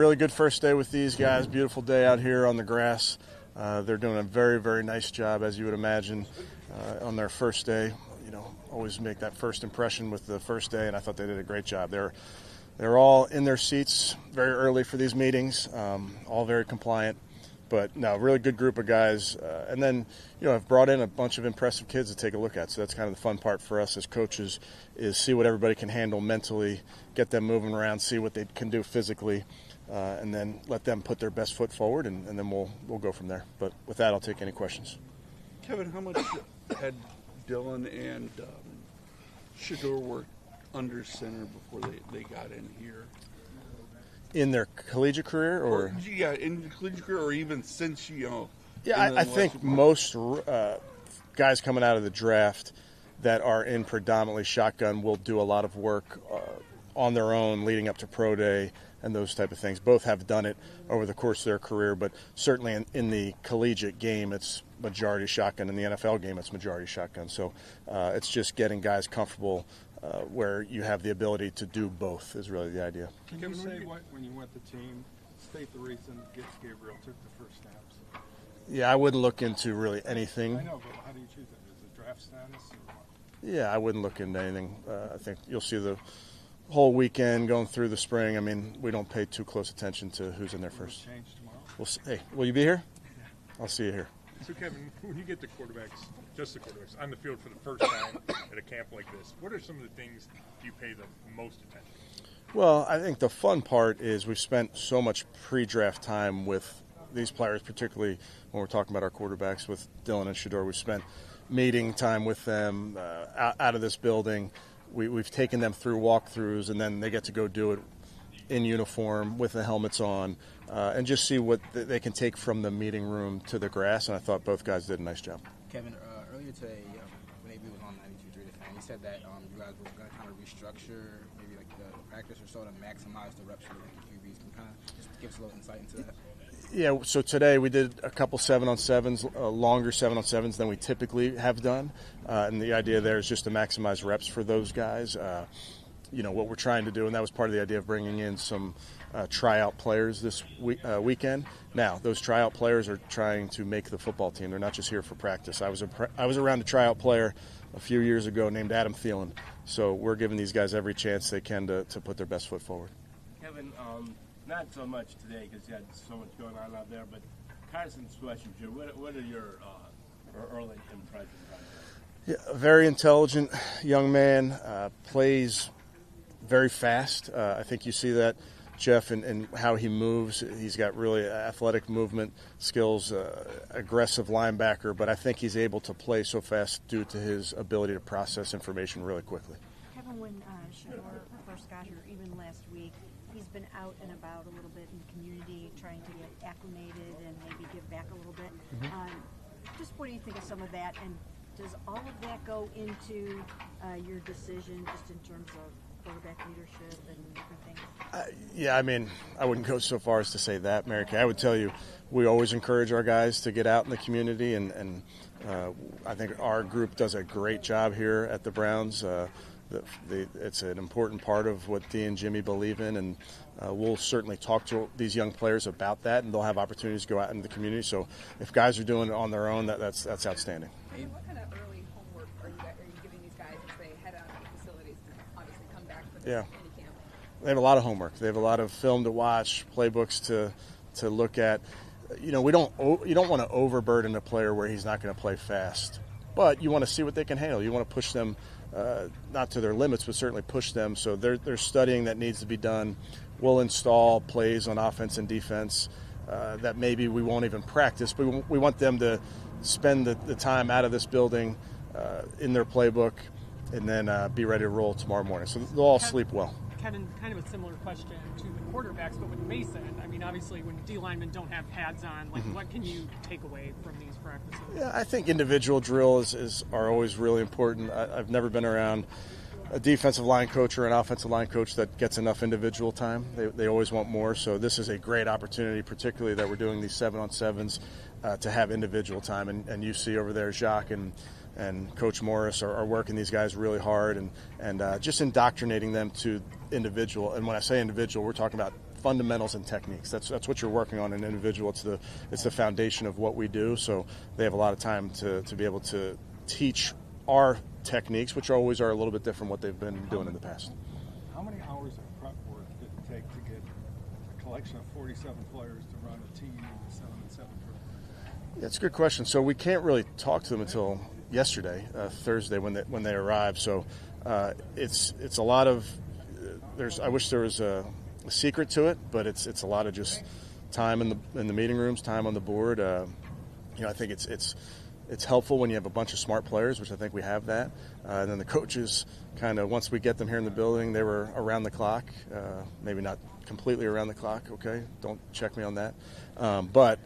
Really good first day with these guys. Beautiful day out here on the grass. They're doing a very, very nice job, as you would imagine, on their first day. You know, always make that first impression with the first day, and I thought they did a great job. They're all in their seats very early for these meetings, all very compliant. But no, really good group of guys. And then, you know, I've brought in a bunch of impressive kids to take a look at. So that's kind of the fun part for us as coaches, is see what everybody can handle mentally, get them moving around, see what they can do physically. And then let them put their best foot forward, and then we'll go from there. But with that, I'll take any questions. Kevin, how much had Dylan and Shedeur worked under center before they got in here? In their collegiate career? Or in the collegiate career, or even since, you know. Yeah, I think most guys coming out of the draft that are in predominantly shotgun will do a lot of work on their own leading up to pro day and those type of things. Both have done it over the course of their career, but certainly in the collegiate game, it's majority shotgun. In the NFL game, it's majority shotgun. So it's just getting guys comfortable where you have the ability to do both is really the idea. Can you say when you went the team, state the reason Gabriel took the first snaps? Yeah, I wouldn't look into really anything. I know, but how do you choose that? Is it draft status or what? Yeah, I wouldn't look into anything. I think you'll see the whole weekend going through the spring. I mean, we don't pay too close attention to who's in there first. Change tomorrow? We'll see. Hey, will you be here? Yeah. I'll see you here. So, Kevin, when you get the quarterbacks, just the quarterbacks, on the field for the first time at a camp like this, what are some of the things you pay the most attention to? Well, I think the fun part is we've spent so much pre-draft time with these players, particularly when we're talking about our quarterbacks with Dylan and Shedeur. We've spent meeting time with them out of this building. We've taken them through walkthroughs, and then they get to go do it in uniform with the helmets on and just see what they can take from the meeting room to the grass, and I thought both guys did a nice job. Kevin, earlier today, when AB was on 92.3 The Fan, he said that you guys were going to kind of restructure maybe like the practice or so to maximize the reps for the QBs. Can you kind of just give us a little insight into that? Yeah, so today we did a couple 7-on-7s, longer 7-on-7s than we typically have done. And the idea there is just to maximize reps for those guys. You know, what we're trying to do, and that was part of the idea of bringing in some tryout players this weekend. Now, those tryout players are trying to make the football team. They're not just here for practice. I was around a tryout player a few years ago named Adam Thielen. So we're giving these guys every chance they can to put their best foot forward. Kevin, not so much today because you had so much going on out there, but Carson's questions here. What are your early impressions on that? Yeah, a very intelligent young man, plays very fast. I think you see that, Jeff, in how he moves. He's got really athletic movement skills, aggressive linebacker, but I think he's able to play so fast due to his ability to process information really quickly. Kevin, when Shedeur first got here, even last week, he's been out and about a little bit in the community, trying to get acclimated and maybe give back a little bit. Just what do you think of some of that, and does all of that go into your decision just in terms of quarterback leadership and different things? Yeah, I mean, I wouldn't go so far as to say that, Mary Kay. I would tell you we always encourage our guys to get out in the community, and I think our group does a great job here at the Browns. It's an important part of what Dee and Jimmy believe in, and we'll certainly talk to these young players about that, and they'll have opportunities to go out into the community. So if guys are doing it on their own, that's outstanding. What kind of early homework are you giving these guys as they head out to the facilities to obviously come back for the minicamp? They have a lot of homework. They have a lot of film to watch, playbooks to look at. You know, you don't want to overburden a player where he's not going to play fast, but you want to see what they can handle. You want to push them. Not to their limits, but certainly push them. So there's studying that needs to be done. We'll install plays on offense and defense that maybe we won't even practice, but we want them to spend the time out of this building in their playbook and then be ready to roll tomorrow morning. So they'll all sleep well. Kevin, kind of a similar question to the quarterbacks, but with Mason, I mean, obviously when D linemen don't have pads on, like what can you take away from these practices? Yeah, I think individual drills are always really important. I've never been around a defensive line coach or an offensive line coach that gets enough individual time. They always want more. So this is a great opportunity, particularly that we're doing these 7-on-7s, to have individual time. And you see over there Jacques and Coach Morris are working these guys really hard and just indoctrinating them to individual. And when I say individual, we're talking about fundamentals and techniques. That's what you're working on in an individual. It's the foundation of what we do. So they have a lot of time to be able to teach our techniques, which always are a little bit different from what they've been doing in the past. How many hours of prep work did it take to get a collection of 47 players to run a team in the 7-7 program? That's a good question. So we can't really talk to them until yesterday, Thursday, when they arrived. So it's a lot of I wish there was a secret to it, but it's a lot of just time in the meeting rooms, time on the board. I think it's helpful when you have a bunch of smart players, which I think we have that. And then the coaches kind of, once we get them here in the building, they were around the clock, maybe not completely around the clock, okay? Don't check me on that. But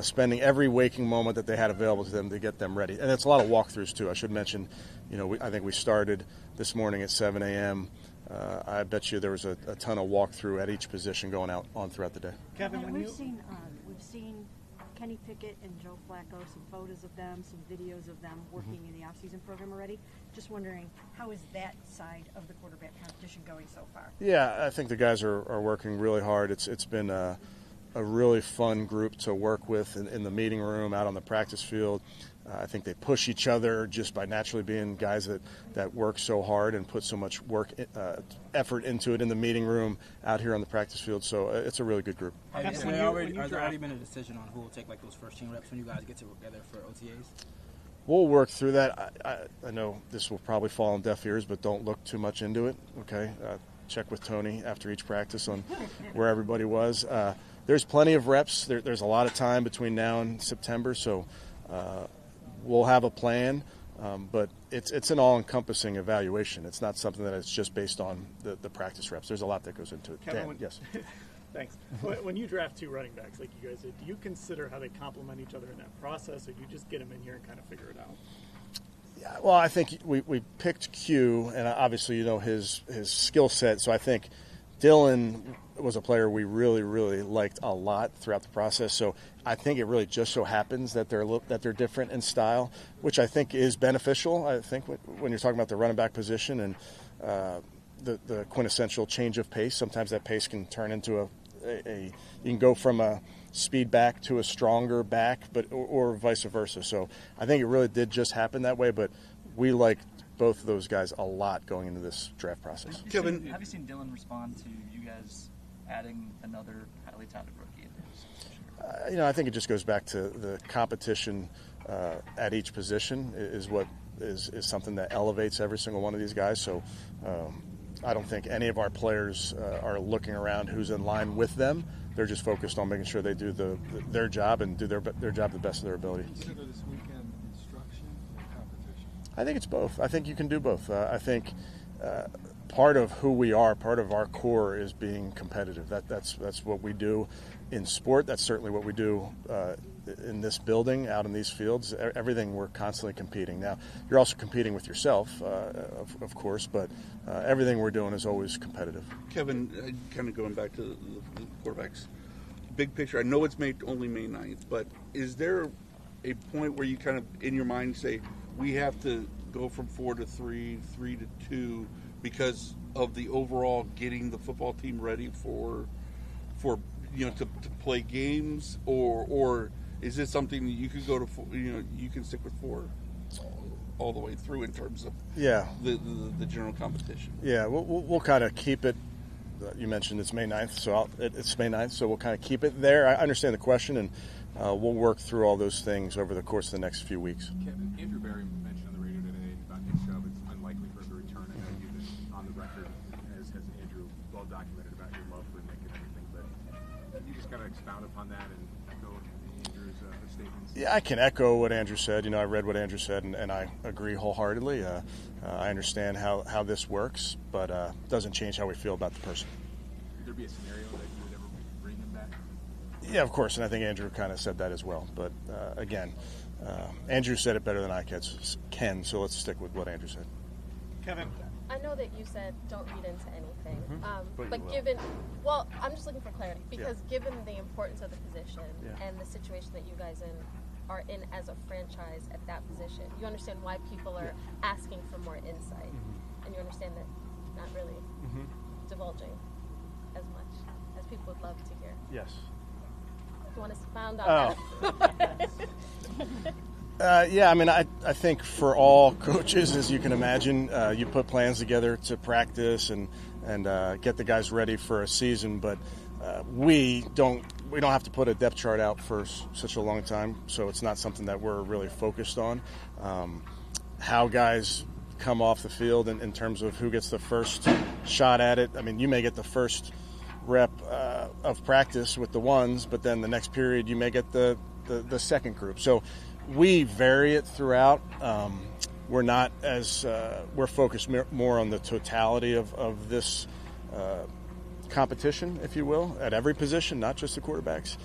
spending every waking moment that they had available to them to get them ready. And it's a lot of walkthroughs, too. I should mention, I think we started this morning at 7 a.m. I bet you there was a ton of walkthrough at each position going on throughout the day. Kevin, we've seen Kenny Pickett and Joe Flacco, some photos of them, some videos of them working in the off-season program already. Just wondering, how is that side of the quarterback competition going so far? Yeah, I think the guys are working really hard. It's been a really fun group to work with in the meeting room, out on the practice field. I think they push each other just by naturally being guys that work so hard and put so much effort into it in the meeting room, out here on the practice field. So it's a really good group. Has there already been a decision on who will take those first team reps when you guys get together for OTAs? We'll work through that. I know this will probably fall on deaf ears, but don't look too much into it, okay? Check with Tony after each practice on where everybody was. There's plenty of reps. There's a lot of time between now and September, so we'll have a plan, but it's an all-encompassing evaluation. It's not something that it's just based on the practice reps. There's a lot that goes into it. Kevin, Dan, yes. Thanks. When you draft two running backs like you guys did, do you consider how they complement each other in that process, or do you just get them in here and kind of figure it out? Yeah, well, I think we picked Q, and obviously his skill set, so I think Dylan was a player we really, really liked a lot throughout the process. So I think it really just so happens that they're different in style, which I think is beneficial. I think when you're talking about the running back position and the quintessential change of pace, sometimes that pace can turn into you can go from a speed back to a stronger back, or vice versa. So I think it really did just happen that way. But we liked both of those guys a lot going into this draft process. Kevin, have you seen Dylan respond to you guys adding another highly touted rookie into his position? I think it just goes back to the competition at each position is something that elevates every single one of these guys. So I don't think any of our players are looking around who's in line with them. They're just focused on making sure they do their job and do their job to the best of their ability. Consider this weekend instruction or competition? I think it's both. I think you can do both. I think part of who we are, part of our core is being competitive. That's what we do in sport. That's certainly what we do in this building, out in these fields. Everything, we're constantly competing. Now, you're also competing with yourself, of course, but everything we're doing is always competitive. Kevin, kind of going back to the quarterbacks, big picture, I know it's only May 9th, but is there a point where you kind of, in your mind, say, we have to go from 4 to 3, 3 to 2, because of the overall getting the football team ready for to play games, or is this something that you could go to, you can stick with 4 all the way through in terms of the general competition? Yeah, we'll kind of keep it. You mentioned it's May 9th, so it's May 9th, so we'll kind of keep it there. I understand the question, and we'll work through all those things over the course of the next few weeks. Kevin, Andrew Barry mentioned on the radio today about Nick Chubb. It's unlikely for him to return. I know you've been on the record, as has Andrew, well documented about your love for Nick and everything, but can you just kind of expound upon that and echo Andrew's statements? Yeah, I can echo what Andrew said. I read what Andrew said, and I agree wholeheartedly. I understand how this works, but it doesn't change how we feel about the person. Would there be a scenario that you would ever bring him back? Yeah, of course, and I think Andrew kind of said that as well. But again, Andrew said it better than I can, so let's stick with what Andrew said. Kevin, I know that you said don't read into anything, But but I'm just looking for clarity, because given the importance of the position and the situation that you guys are in as a franchise at that position, you understand why people are asking for more insight, and you understand that not really divulging as much as people would love to hear. Yes. You want to expound on that? Yeah, I mean, I think for all coaches, as you can imagine, you put plans together to practice and get the guys ready for a season, but we don't have to put a depth chart out for such a long time, so it's not something that we're really focused on. How guys come off the field in terms of who gets the first shot at it. I mean, you may get the first rep of practice with the ones, but then the next period you may get the second group. So we vary it throughout. We're not as we're focused more on the totality of this competition, if you will, at every position, not just the quarterbacks.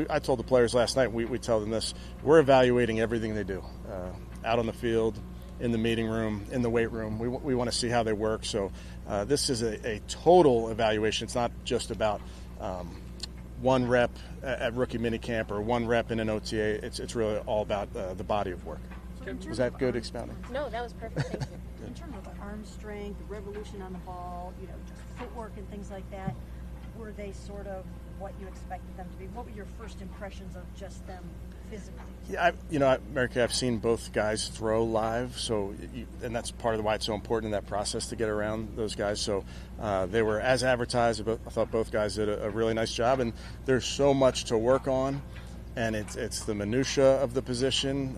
I told the players last night, we tell them this, we're evaluating everything they do, out on the field, in the meeting room, in the weight room. We want to see how they work. So this is a total evaluation. It's not just about one rep at rookie minicamp or one rep in an OTA. It's really all about the body of work. Was that good expounding? No, that was perfect. Thank you. In terms of arm strength, revolution on the ball, just footwork and things like that, were they sort of what you expected them to be? What were your first impressions of just them physically? Yeah, Mary Kay, I've seen both guys throw live, and that's part of why it's so important in that process to get around those guys. So they were as advertised. I thought both guys did a really nice job, and there's so much to work on, and it's the minutia of the position.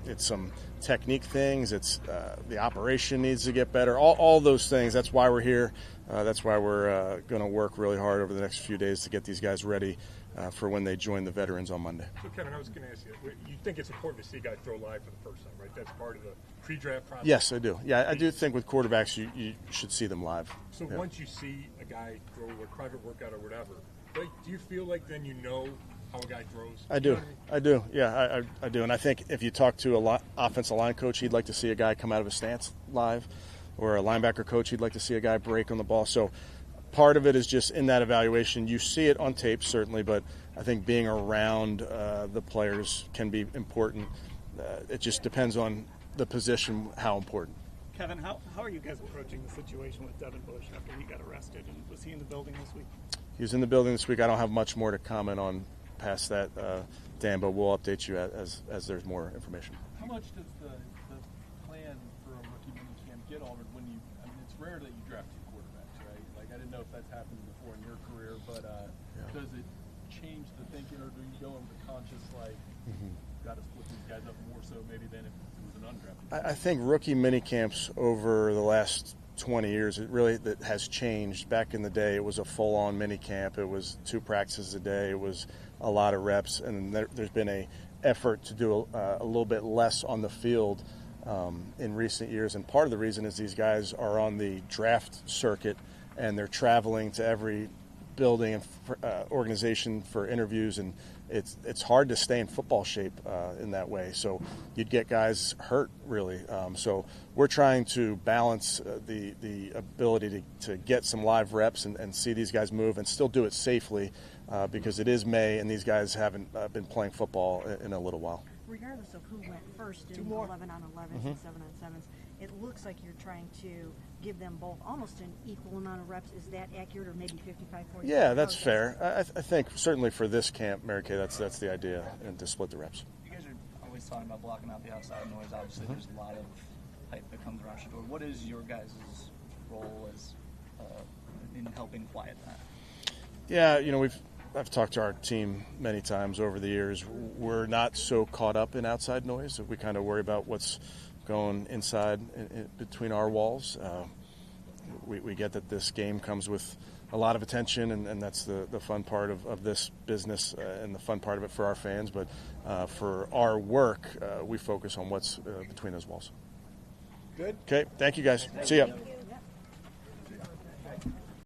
It's some technique things. It's the operation needs to get better. All those things. That's why we're here. That's why we're going to work really hard over the next few days to get these guys ready for when they join the veterans on Monday. So, Kevin, I was going to ask you think it's important to see a guy throw live for the first time, right? That's part of the pre-draft process? Yes, I do. Yeah, I do think with quarterbacks you should see them live. So once you see a guy throw a private workout or whatever, do you feel like then you know how a guy throws? I do. You know what I mean? I do. Yeah, I do. And I think if you talk to a offensive line coach, he'd like to see a guy come out of a stance live, or a linebacker coach, he'd like to see a guy break on the ball. So part of it is just in that evaluation. You see it on tape, certainly, but I think being around the players can be important. It just depends on the position, how important. Kevin, how are you guys approaching the situation with Devin Bush after he got arrested? And was he in the building this week? He was in the building this week. I don't have much more to comment on past that, Dan, but we'll update you as there's more information. How much does the plan for a rookie minicamp get altered when it's rare that you draft two quarterbacks, right? Like, I didn't know if that's happened before in your career, but does it change the thinking, or do you go in with a conscious, got to split these guys up more so maybe than if it was an undrafted? I think rookie minicamps over the last 20 years, that has changed. Back in the day, it was a full-on minicamp. It was 2 practices a day. It was a lot of reps, and there's been a effort to do a little bit less on the field in recent years. And part of the reason is these guys are on the draft circuit, and they're traveling to every building and organization for interviews, and it's hard to stay in football shape in that way. So you'd get guys hurt, really. So we're trying to balance the ability to get some live reps and see these guys move and still do it safely because it is May and these guys haven't been playing football in a little while. Regardless of who went first in 11 on 11s and 7 on 7s, it looks like you're trying to give them both almost an equal amount of reps. Is that accurate, or maybe 55-45? Yeah, that's fair. I think certainly for this camp, Mary Kay, that's the idea, and to split the reps. You guys are always talking about blocking out the outside noise. Obviously, there's a lot of hype that comes around Shador. What is your guys' role in helping quiet that? Yeah, I've talked to our team many times over the years. We're not so caught up in outside noise. We kind of worry about what's going inside in between our walls. We get that this game comes with a lot of attention, and that's the fun part of this business and the fun part of it for our fans. But for our work, we focus on what's between those walls. Good. Okay, thank you guys. See ya.